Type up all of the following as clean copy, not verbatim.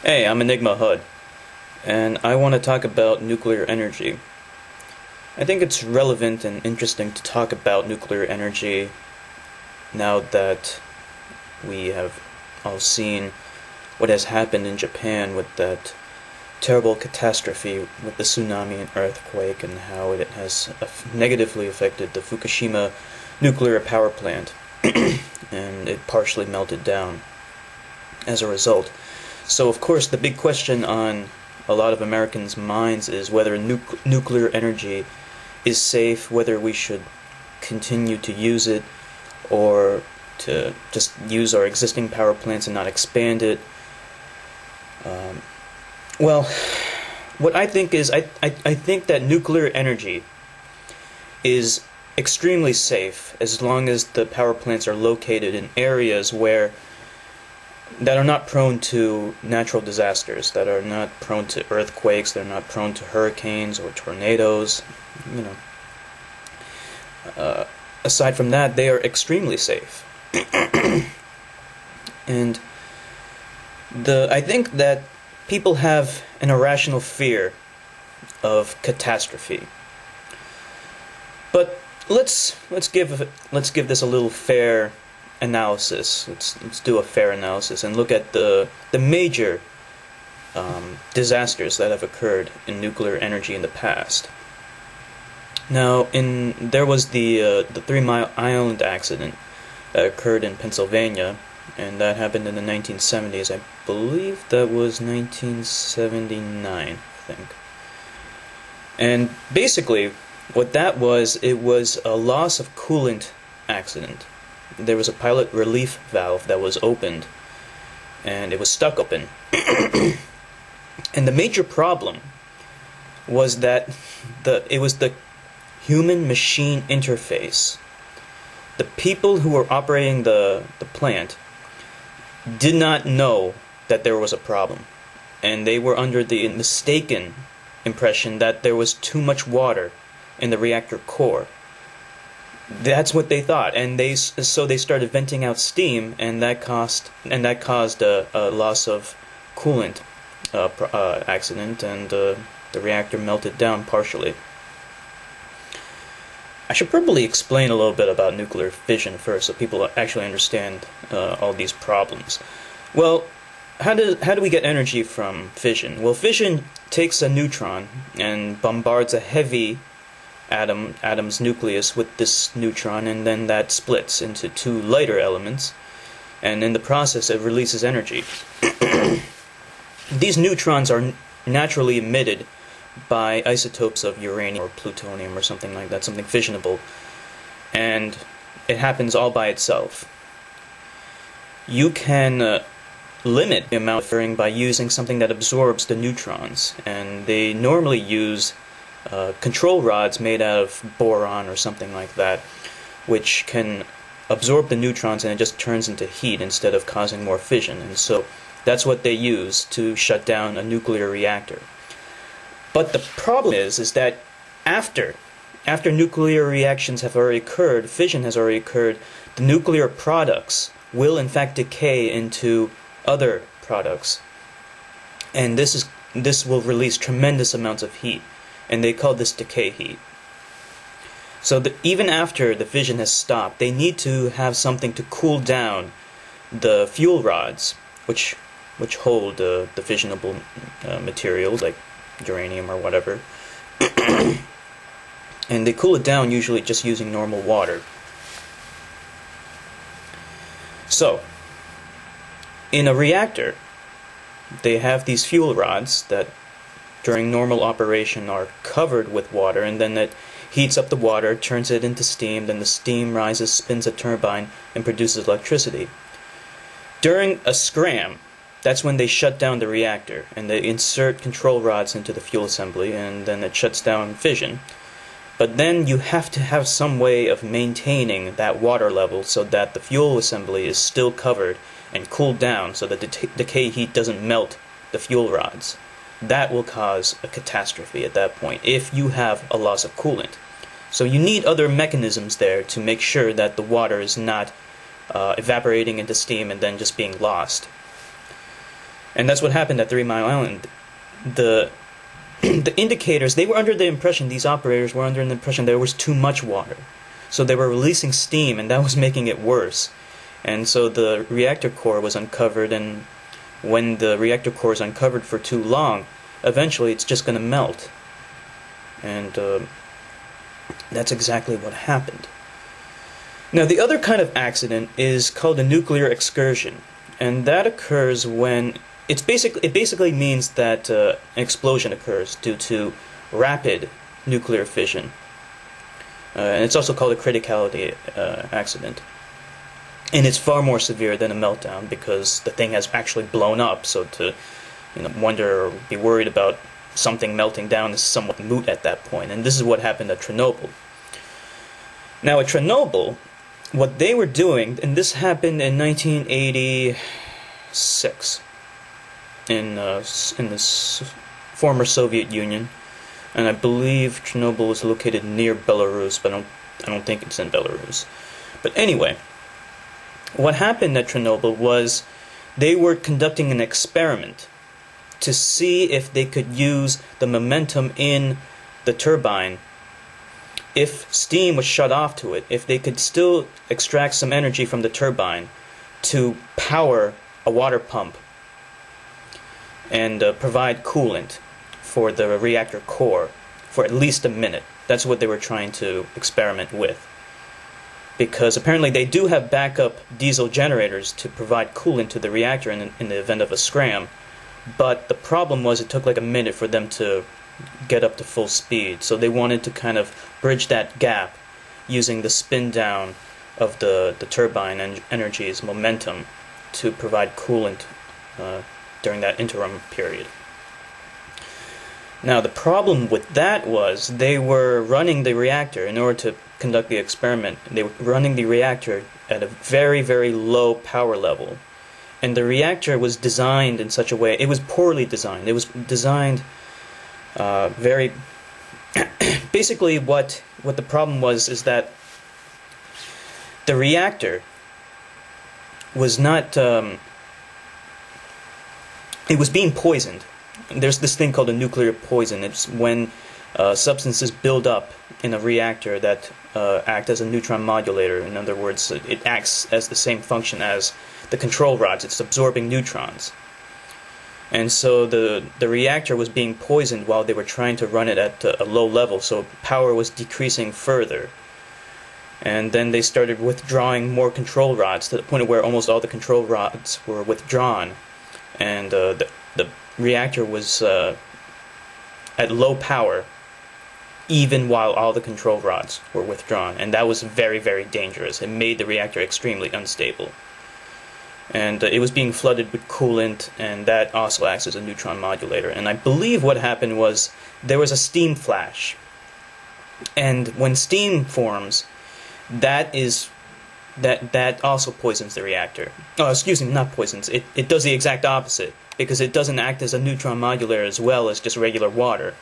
Hey, I'm Enigma Hud, and I want to talk about nuclear energy. I think it's relevant and interesting to talk about nuclear energy now that we have all seen what has happened in Japan with that terrible catastrophe with the tsunami and earthquake, and how it has negatively affected the Fukushima nuclear power plant, and it partially melted down as a result. So, of course, the big question on a lot of Americans' minds is whether nuclear energy is safe, whether we should continue to use it, or to just use our existing power plants and not expand it. Well, what I think is, I think that nuclear energy is extremely safe as long as the power plants are located in areas that are not prone to natural disasters, that are not prone to earthquakes, they're not prone to hurricanes or tornadoes. You know, aside from that, they are extremely safe. And I think that people have an irrational fear of catastrophe. But let's give this a little fair analysis. Let's do a fair analysis and look at the major disasters that have occurred in nuclear energy in the past. Now, there was the 3 Mile Island accident that occurred in Pennsylvania, and that happened in the 1970s. I believe that was 1979, I think. And basically, what that was, it was a loss of coolant accident. There was a pilot relief valve that was opened, and it was stuck open. And the major problem was that it was the human-machine interface. The people who were operating the plant did not know that there was a problem, and they were under the mistaken impression that there was too much water in the reactor core. That's what they thought, and so they started venting out steam, and that caused a loss of coolant accident, and the reactor melted down partially. I should probably explain a little bit about nuclear fission first, so people actually understand all these problems. Well, how do we get energy from fission? Well, fission takes a neutron and bombards a heavy atom's nucleus with this neutron, and then that splits into 2 lighter elements, and in the process it releases energy. These neutrons are naturally emitted by isotopes of uranium or plutonium or something like that, something fissionable, and it happens all by itself. You can limit the amount of firing by using something that absorbs the neutrons, and they normally use control rods made out of boron or something like that, which can absorb the neutrons, and it just turns into heat instead of causing more fission. And so that's what they use to shut down a nuclear reactor. But the problem is that after nuclear reactions have already occurred, fission has already occurred, the nuclear products will in fact decay into other products, and this will release tremendous amounts of heat, and they call this decay heat. So even after the fission has stopped, they need to have something to cool down the fuel rods, which hold the fissionable materials like uranium or whatever. And they cool it down usually just using normal water. So, in a reactor, they have these fuel rods that during normal operation are covered with water, and then it heats up the water, turns it into steam, then the steam rises, spins a turbine, and produces electricity. During a scram, that's when they shut down the reactor, and they insert control rods into the fuel assembly, and then it shuts down fission. But then you have to have some way of maintaining that water level so that the fuel assembly is still covered and cooled down so that the decay heat doesn't melt the fuel rods. That will cause a catastrophe at that point if you have a loss of coolant. So you need other mechanisms there to make sure that the water is not evaporating into steam and then just being lost. And that's what happened at 3 Mile Island. The the indicators, they were under the impression, these operators were under the impression there was too much water. So they were releasing steam, and that was making it worse. And so the reactor core was uncovered, and when the reactor core is uncovered for too long, eventually it's just going to melt. And that's exactly what happened. Now, the other kind of accident is called a nuclear excursion, and that occurs when it basically means that an explosion occurs due to rapid nuclear fission, and it's also called a criticality accident. And it's far more severe than a meltdown because the thing has actually blown up. So to wonder or be worried about something melting down is somewhat moot at that point. And this is what happened at Chernobyl. Now at Chernobyl, what they were doing, and this happened in 1986 in the former Soviet Union, and I believe Chernobyl is located near Belarus, but I don't think it's in Belarus. But anyway, what happened at Chernobyl was they were conducting an experiment to see if they could use the momentum in the turbine. If steam was shut off to it, if they could still extract some energy from the turbine to power a water pump and provide coolant for the reactor core for at least a minute. That's what they were trying to experiment with. Because apparently they do have backup diesel generators to provide coolant to the reactor in the event of a scram, but the problem was it took like a minute for them to get up to full speed. So they wanted to kind of bridge that gap using the spin down of the turbine and energy's momentum to provide coolant during that interim period. Now the problem with that was they were running the reactor in order to conduct the experiment. They were running the reactor at a very, very low power level. And the reactor was designed in such a way, it was poorly designed. It was designed very... Basically what the problem was is that the reactor was not... it was being poisoned. There's this thing called a nuclear poison. It's when substances build up in a reactor that act as a neutron modulator. In other words, it acts as the same function as the control rods. It's absorbing neutrons. And so the reactor was being poisoned while they were trying to run it at a low level, so power was decreasing further. And then they started withdrawing more control rods to the point where almost all the control rods were withdrawn. And the reactor was at low power even while all the control rods were withdrawn, and that was very, very dangerous. It made the reactor extremely unstable. And it was being flooded with coolant, and that also acts as a neutron modulator. And I believe what happened was there was a steam flash. And when steam forms, that also poisons the reactor. Oh, excuse me, not poisons. It does the exact opposite, because it doesn't act as a neutron modulator as well as just regular water.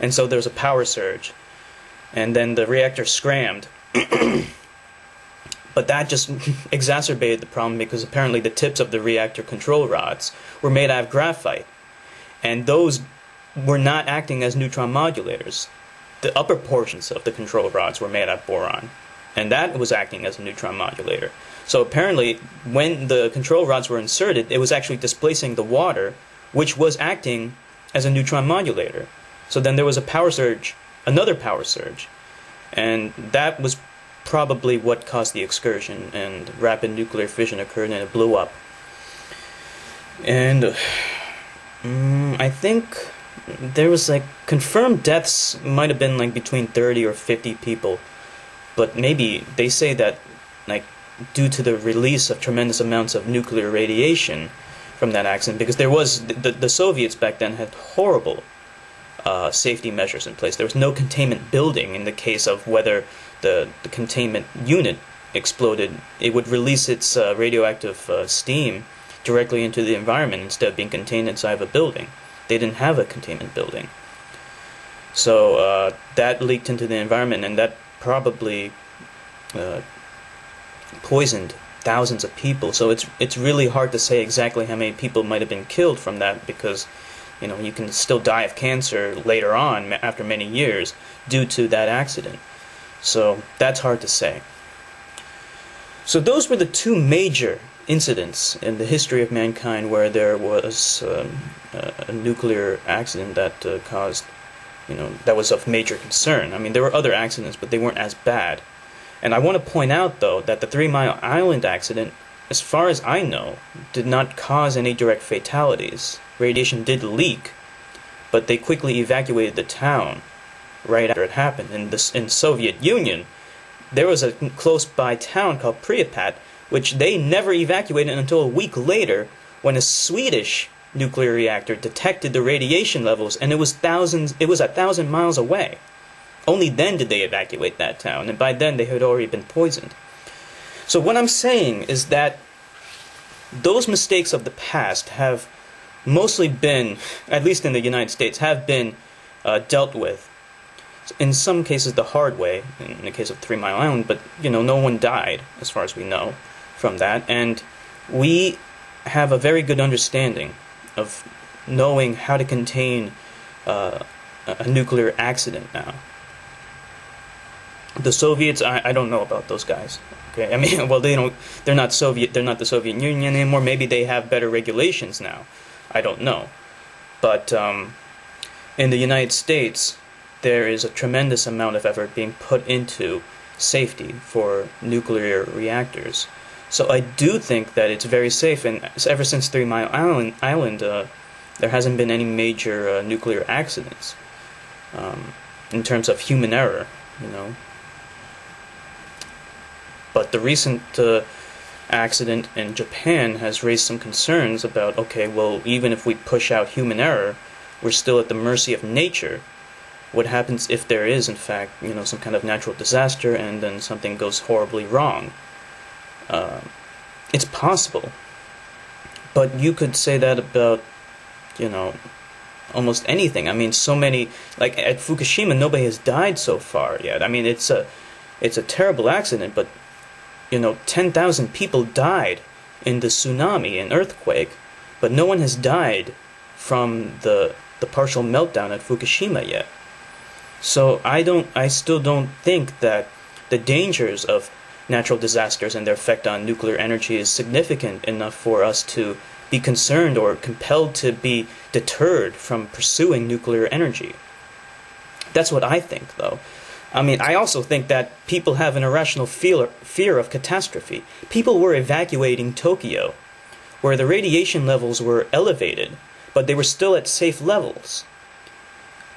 And so there's a power surge. And then the reactor scrammed. But that just exacerbated the problem because apparently the tips of the reactor control rods were made out of graphite. And those were not acting as neutron modulators. The upper portions of the control rods were made out of boron. And that was acting as a neutron modulator. So apparently, when the control rods were inserted, it was actually displacing the water, which was acting as a neutron modulator. So then there was a power surge, another power surge. And that was probably what caused the excursion, and rapid nuclear fission occurred and it blew up. And I think there was like confirmed deaths might have been like between 30 or 50 people, but maybe they say that like due to the release of tremendous amounts of nuclear radiation from that accident, because there was the Soviets back then had horrible safety measures in place. There was no containment building in the case of whether the containment unit exploded. It would release its radioactive steam directly into the environment instead of being contained inside of a building. They didn't have a containment building. So that leaked into the environment, and that probably poisoned thousands of people. So it's really hard to say exactly how many people might have been killed from that, because you can still die of cancer later on after many years due to that accident. So that's hard to say. So those were the two major incidents in the history of mankind where there was a nuclear accident that caused, that was of major concern. I mean, there were other accidents, but they weren't as bad. And I want to point out, though, that the 3 Mile Island accident, as far as I know, did not cause any direct fatalities. Radiation did leak, but they quickly evacuated the town right after it happened. In Soviet Union, there was a close-by town called Pripyat, which they never evacuated until a week later, when a Swedish nuclear reactor detected the radiation levels, and it was 1,000 miles away. Only then did they evacuate that town, and by then they had already been poisoned. So what I'm saying is that those mistakes of the past have mostly been, at least in the United States, have been dealt with. In some cases the hard way, in the case of 3 Mile Island, but no one died, as far as we know, from that. And we have a very good understanding of knowing how to contain a nuclear accident now. The Soviets, I don't know about those guys. Okay, I mean, well, they're not the Soviet Union anymore. Maybe they have better regulations now. I don't know. But in the United States, there is a tremendous amount of effort being put into safety for nuclear reactors. So I do think that it's very safe, and ever since 3 Mile Island, there hasn't been any major nuclear accidents in terms of human error, But the recent accident in Japan has raised some concerns about, okay, well, even if we push out human error, we're still at the mercy of nature. What happens if there is, in fact, some kind of natural disaster and then something goes horribly wrong? It's possible. But you could say that about, almost anything. I mean, so many, like at Fukushima, nobody has died so far yet. I mean, it's a terrible accident, but 10,000 people died in the tsunami and earthquake, but no one has died from the partial meltdown at Fukushima yet. So I still don't think that the dangers of natural disasters and their effect on nuclear energy is significant enough for us to be concerned or compelled to be deterred from pursuing nuclear energy. That's what I think, though. I mean, I also think that people have an irrational fear of catastrophe. People were evacuating Tokyo, where the radiation levels were elevated, but they were still at safe levels.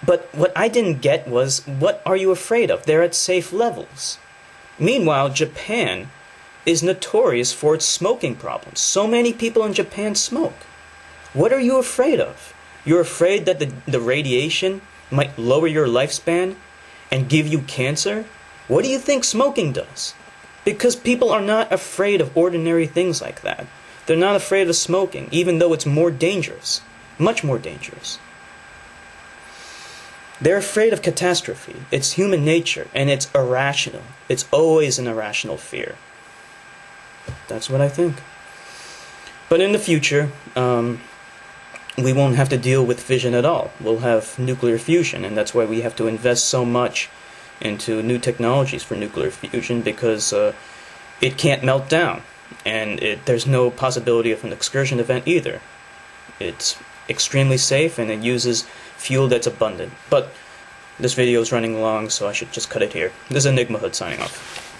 But what I didn't get was, what are you afraid of? They're at safe levels. Meanwhile, Japan is notorious for its smoking problems. So many people in Japan smoke. What are you afraid of? You're afraid that the radiation might lower your lifespan and give you cancer? What do you think smoking does? Because people are not afraid of ordinary things like that. They're not afraid of smoking, even though it's more dangerous. Much more dangerous. They're afraid of catastrophe. It's human nature, and it's irrational. It's always an irrational fear. That's what I think. But in the future, we won't have to deal with fission at all. We'll have nuclear fusion, and that's why we have to invest so much into new technologies for nuclear fusion, because it can't melt down, and there's no possibility of an excursion event either. It's extremely safe, and it uses fuel that's abundant. But this video is running long, so I should just cut it here. This is Enigma Hood signing off.